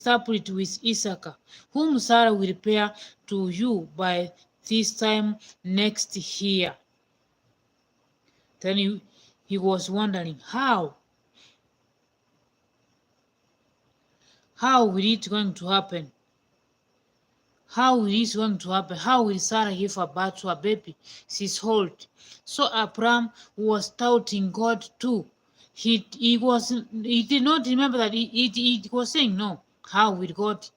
separate with Isaac, whom Sarah will bear to you by this time next year. Then he was wondering how will it going to happen? How will this going to happen? How will Sarah give a birth to a baby? She's old. So Abraham was doubting God too. He did not remember that he was saying no. How will God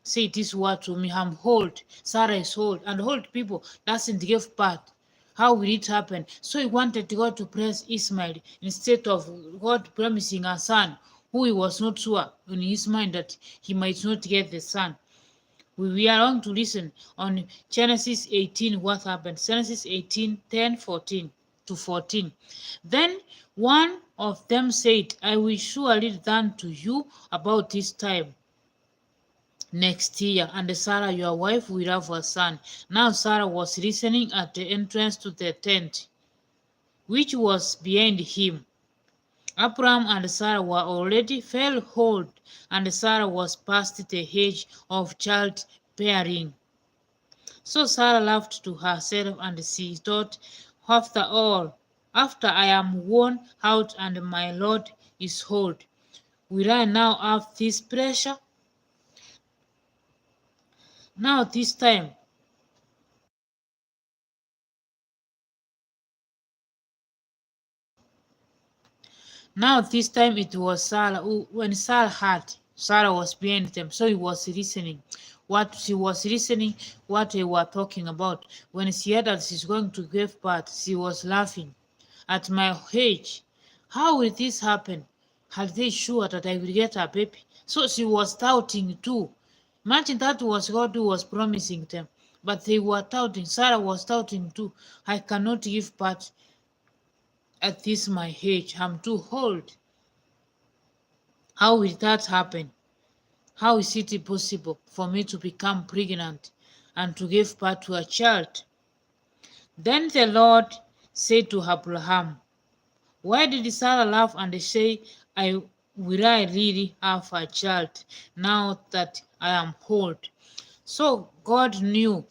say this word to me? I'm old. Sarah is old, and old people doesn't give birth. How will it happen? So he wanted God to bless Ismail instead of God promising a son who he was not sure in his mind that he might not get the son. We are going to listen on Genesis 18 what happened. Genesis 18 10 14 to 14. Then one of them said, I will surely return to you about this time next year, and Sarah your wife will have a son. Now Sarah was listening at the entrance to the tent, which was behind him. Abraham and Sarah were already well old, and Sarah was past the age of childbearing. So Sarah laughed to herself, and she thought, after all, after I am worn out and my Lord is old, will I now have this pressure? Now this time Now this time it was Sarah who, when Sarah heard, Sarah was behind them, so he was listening. What she was listening, what they were talking about. When she heard that she's going to give birth, she was laughing. At my age, how will this happen? Are they sure that I will get a baby? So she was doubting too. Imagine that was God who was promising them. But they were doubting. Sarah was doubting too. I cannot give birth at this my age. I'm too old. How will that happen? How is it possible for me to become pregnant and to give birth to a child? Then the Lord said to Abraham, why did Sarah laugh and say, will I really have a child now that I am old? So God knew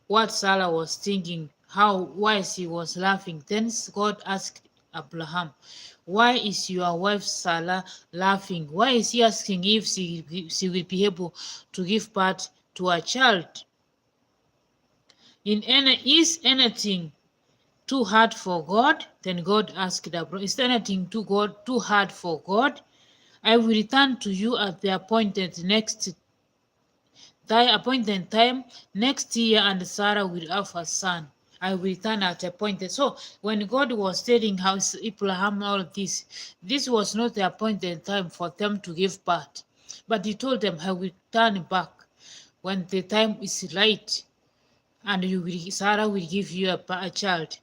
what Sarah was thinking, why she was laughing. Then God asked Abraham, why is your wife Sarah laughing? Why is he asking if she will be able to give birth to a child? Is anything too hard for God? Then God asked Abraham, is anything too hard for God? I will return to you at the thy appointed time next year, and Sarah will have a son. I will return at appointed. So when God was telling how Abraham all this was not the appointed time for them to give birth. But he told them, I will turn back when the time is right, and Sarah will give you a child.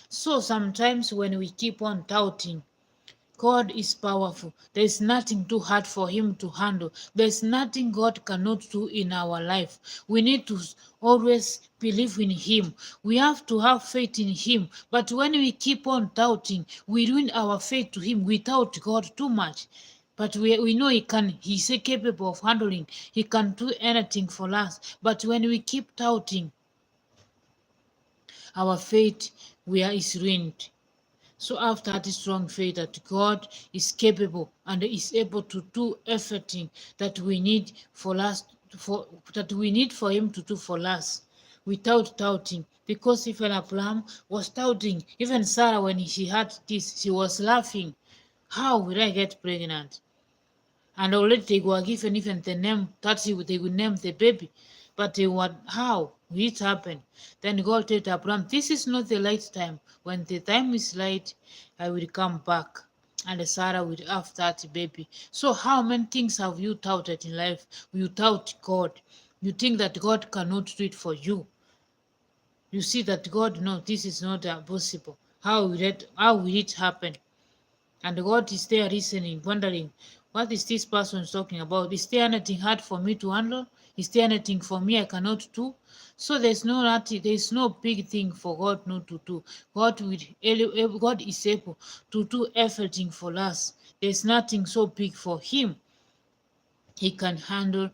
So sometimes when we keep on doubting, God is powerful. There is nothing too hard for Him to handle. There is nothing God cannot do in our life. We need to always believe in Him. We have to have faith in Him. But when we keep on doubting, we ruin our faith to Him. We doubt God too much. But we know He's capable of handling. He can do anything for us. But when we keep doubting, our faith is ruined. So after that strong faith that God is capable and is able to do everything that we need for us, that we need for Him to do for us, without doubting. Because even Abraham was doubting, even Sarah, when she had this, she was laughing. How will I get pregnant? And already they were given even the name that they would name the baby. But they were, how will it happen? Then God told Abraham, this is not the right time. When the time is right, I will come back. And Sarah will have that baby. So how many things have you doubted in life? You doubt God. You think that God cannot do it for you. You see that God, no, this is not possible. How will it happen? And God is there listening, wondering, what is this person talking about? Is there anything hard for me to handle? Is there anything for me I cannot do? So there's no big thing for God not to do. God is able to do everything for us. There's nothing so big for Him. he can handle